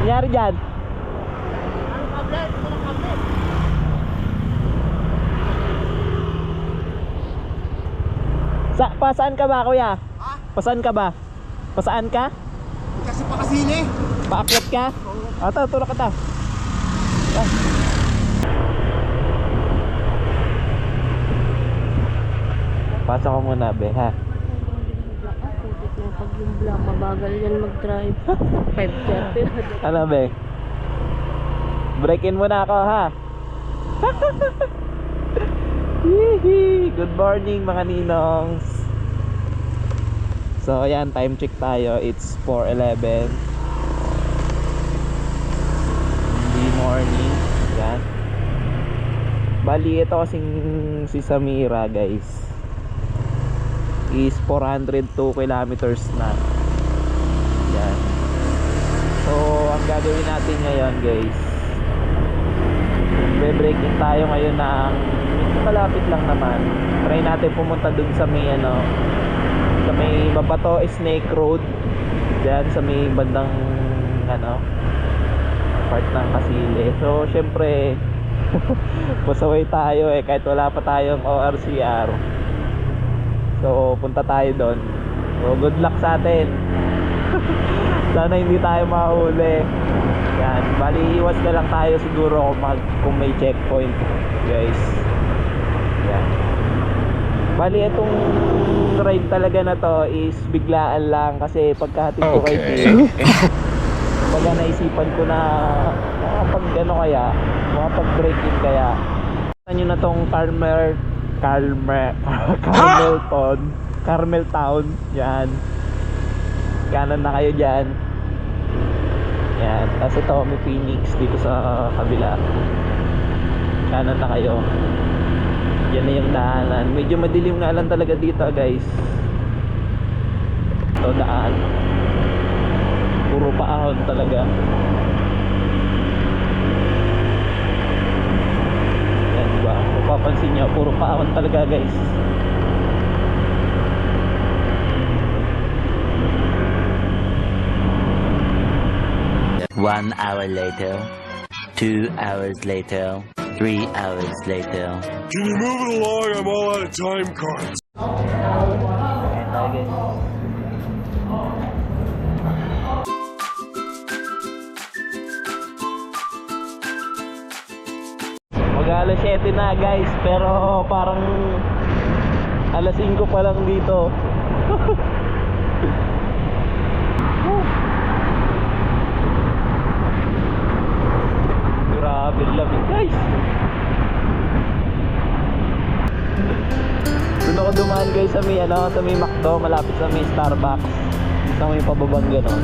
Nangyari dyan? Pasaan ka ba, kuya? Ha? Pasaan ka ba? Pasaan ka? Kasi pakasili. Paakyat ka? Ito, tulak ka ta. Ah. Pasok ko muna, be, ha? Pag yung blank, mabagal yan mag-drive. 5:30. Ano, be? Break in muna ako, ha? Hihi! Good morning, mga ninongs. So, ayan, time check tayo. It's 4:11 in the morning. Ayan. Bali, ito kasing si Samira, guys, is 402 kilometers na. Ayan. So, ang gagawin natin ngayon, guys, break in tayo ngayon ng malapit lang naman. Try natin pumunta dun sa may sa may Babato Snake Road, diyan sa may bandang part ng Kasili. So syempre pasaway tayo kahit wala pa tayong ORCR. So punta tayo doon. So good luck sa atin. Sana hindi tayo mahuli. Yan, bali iwas na lang tayo siguro kung may checkpoint, guys. Yan. Bali itong ride talaga na to is biglaan lang kasi pagkahatid ko kay Dave, pagka naisipan ko na makapag-break in kaya. Nyo na tong Carmel Town. Yan. Kanan na kayo dyan. Yan. Tapos ito may Phoenix dito sa kabila. Kanan na kayo. Yan na yung daanan. Medyo madilim nga lang talaga dito, guys. Ito daan. Puro paahon talaga. Yan, diba? Mapapansin nyo, puro paahon talaga, guys. One hour later, 2 hours later, 3 hours later. Can you move it along? I'm all out of time cards. Ayan tayo, guys. Mag-alas 7 na, guys, pero parang alas 5 pa lang dito. Grabe lamig, guys. Doon ako dumaan, guys, sa may McDo, malapit sa may Starbucks, sa may pababang ganon.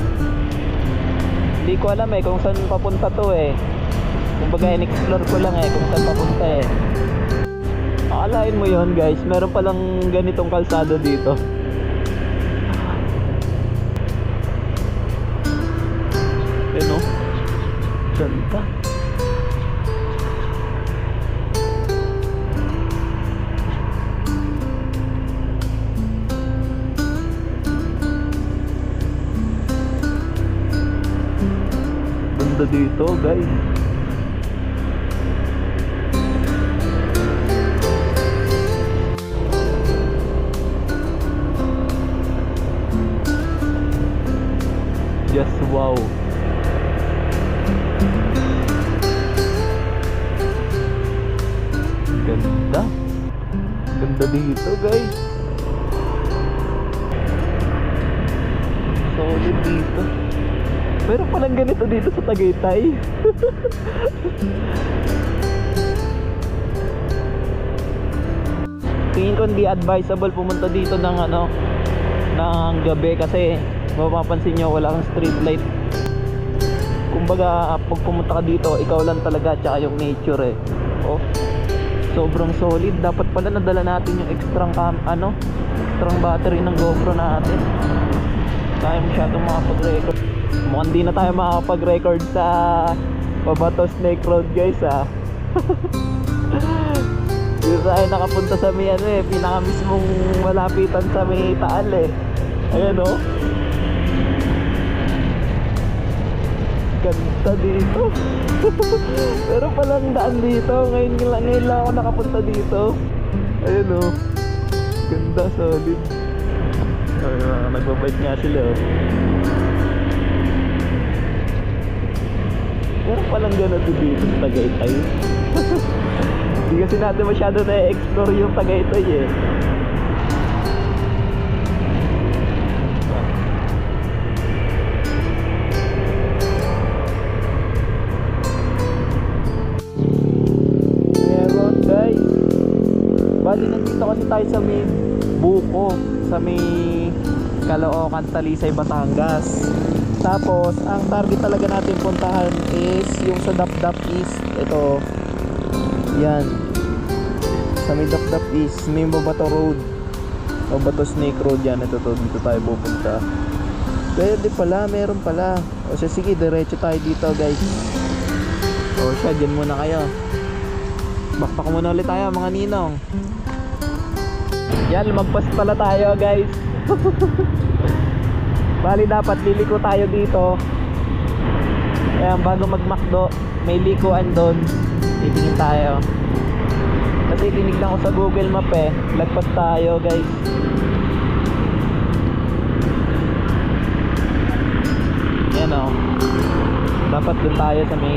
Hindi ko alam kung saan papunta to kumbaga in-explore ko lang kung saan papunta Akalain mo yon, guys, meron palang ganitong kalsada dito. Ganda. Ganda dito, guys. Just wow. Ganda. Ganda dito, guys. Solid dito. Pero palang ganito dito sa Tagaytay. Tingin ko hindi advisable pumunta dito ng ng gabi kasi mapapansin nyo wala kang street light. Kumbaga pag pumunta ka dito ikaw lang talaga tsaka yung nature Oh, sobrang solid. Dapat pala nadala natin yung extrang battery ng GoPro natin. Tayo masyadong makapag-record. Mukhang di na tayo makapag-record sa Babato Snake Road, guys, Dito tayo nakapunta sa may pinaka mismong malapitan sa may Taal Ayan Ganda dito. Pero palang daan dito. Ngayon lang ako nakapunta dito. Ayun oh. Ganda, solid. Nagbabike nga sila oh. Pero palang ganito dito sa Tagaytay. Hindi kasi natin masyado na-explore yung Tagaytay eh. Meron guys. Bali nandito kasi tayo sa may Buko, sa may Caloocan, Talisay, Batangas. Tapos ang target talaga natin puntahan is yung sa Dapdap East. Ito. Yan. Sa may Dapdap East, may Babato Road. Babato Snake Road yan. Ito to, dito tayo pupunta. Kaya di pala, meron pala. O siya, sige, diretso tayo dito guys. O siya, dyan muna kayo. Bakpak muna ulit tayo mga ninong. Yan, lumagpas pala tayo guys. Bali dapat liliko tayo dito. Ayan, bago mag-McDo, may likuan doon. Titingin tayo. Kasi tinignan ko sa Google Map eh. Lagpas tayo guys. Yan o. Dapat doon tayo sa may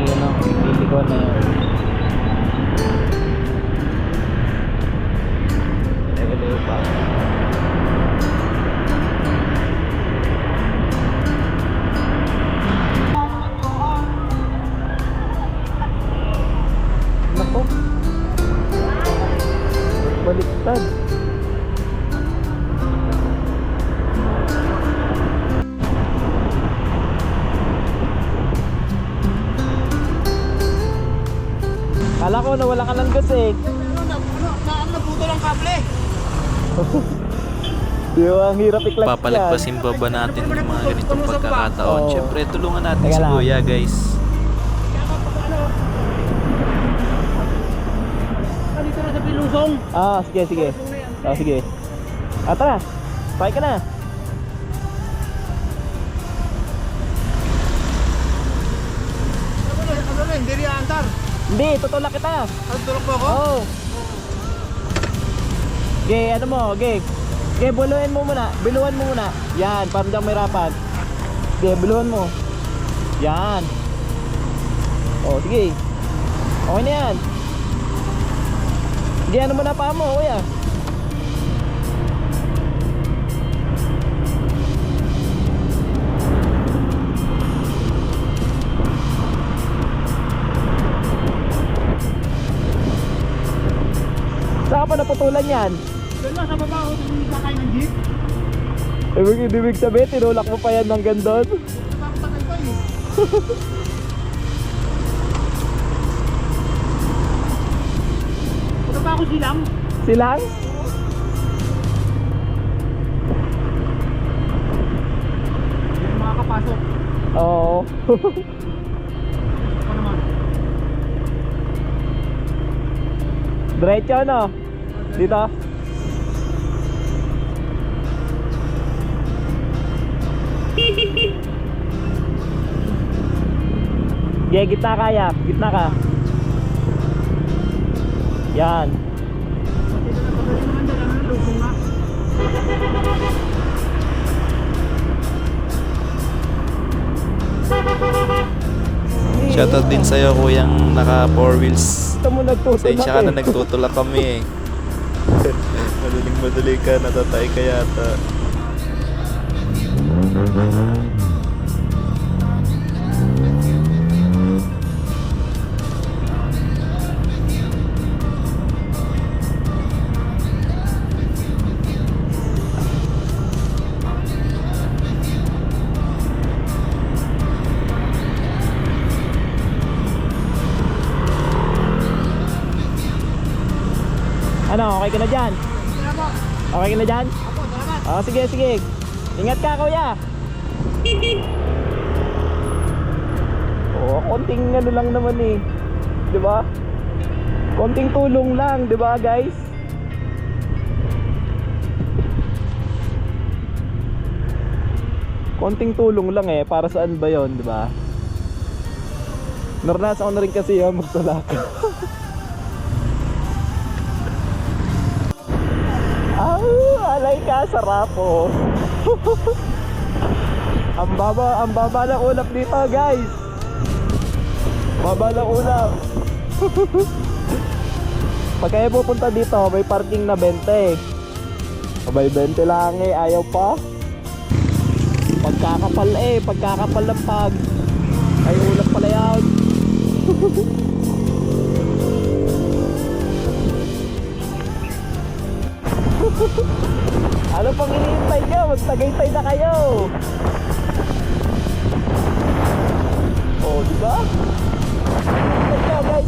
likuan na yun. Level pa. Nako. Baliktad. Kala ko na wala ka ng gas eh. Naputo ng kable. Ang hirap i-clutch yan. Papalagpasin pa ba natin yung mga ganitong pagkakataon? Oo. Siyempre, tulungan natin Teka si lang. Kuya, guys. Dito na sa Pilusong. Ah, sige, sige. Ah, sige. Ah, tara. Pakay ka na. Ano na, hindi rin antar. Hindi, tutulak kita. Ang tulog mo ako? Oo. Okay, ano mo, okay. Okay, buluhan mo muna. Biluhan mo muna. Yan, parang diyang may rapat. Okay, biluhan mo. Yan. Oh, sige. Okay na yan. Sige, ano mo na pa mo, kuya. Saan ka pa naputulan yan? Doon lang sa baba ako kakain ng jeep. Ibig sabihin, tinulak mo pa yan hanggang doon. Takot ko eh. Punta pa ako silang. Silang? Hindi na makakapasok. Oo. Ako naman. Diretso no? Dito? Yeah, gitna kaya. Gitna ka. Yan. Dito na pagdating naman dyan. Ano na, lupong nga. Shoutout din sa'yo, Kuyang naka 4 wheels. Ito mo nagtutulak Pasensya ka na nagtutulak kami eh. Madaling ka, natatay ka yata. Ano, okay ka na dyan? Okay ka na dyan? Ako, salamat. Oh, sige, sige. Ingat ka, kuya. Oh, konting ano lang naman eh. 'Di ba? Konting tulong lang, 'di ba, guys? Konting tulong lang eh, para saan ba 'yon, 'di ba? Naranasan ko na rin kasi yun magtulak. Alay ka, sarap oh. Ang baba ng ulap dito guys. Baba ng ulap. Pag kayo pupunta dito, may parking na 20. Abay 20 lang eh, ayaw pa. Pagkakapal ng pag. Ay ulap pala yan. Ano pang hinihintay nyo? Magtagaytay na kayo. Oh, diba?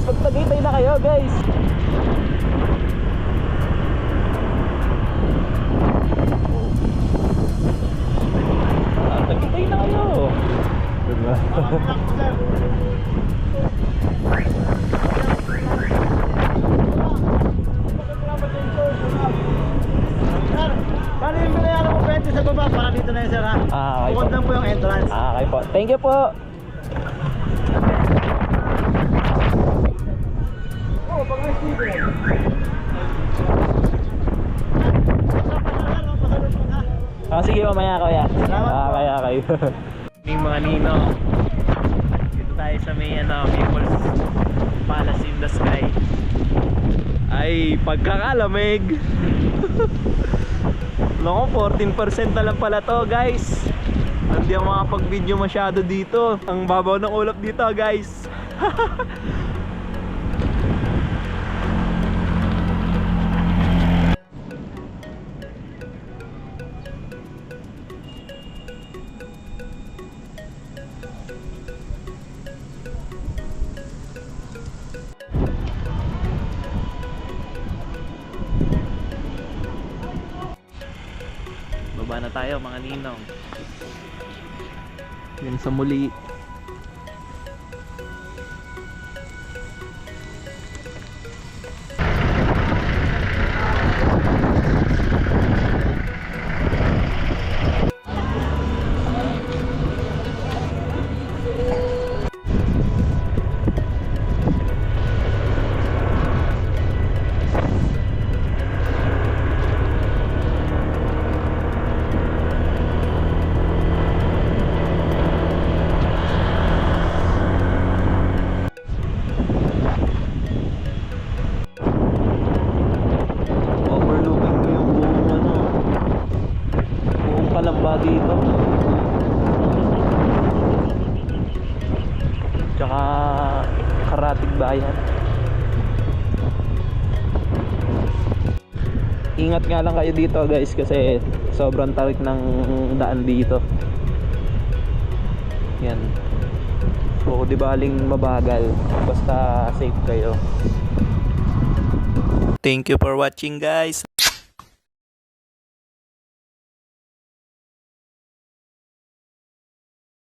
Magtagaytay na kayo guys. Tagaytay na kayo. Diba? Bali yung binayaran mo 20 sa baba para dito na yun sir ha. Okay po. Bukod lang po yung entrance. Okay po. Thank you po. Oo, pag may student. Sige mamaya kuya. Salamat po. Kaya kayo. May mga nino. Dito tayo sa may Maples Palace in the Sky. Ay, pagkakalamig. Loko, 14% na lang pala to guys. Hindi ako makapag-video masyado dito. Ang babaw ng ulap dito guys. Baba na tayo mga ninong. Yun sa muli. Overlooking mo yung buong Kalamba dito. Tsaka Karatig Bayan. Ingat nga lang kayo dito guys kasi sobrang tarik ng daan dito. Yan. So di baling mabagal, basta safe kayo. Thank you for watching guys.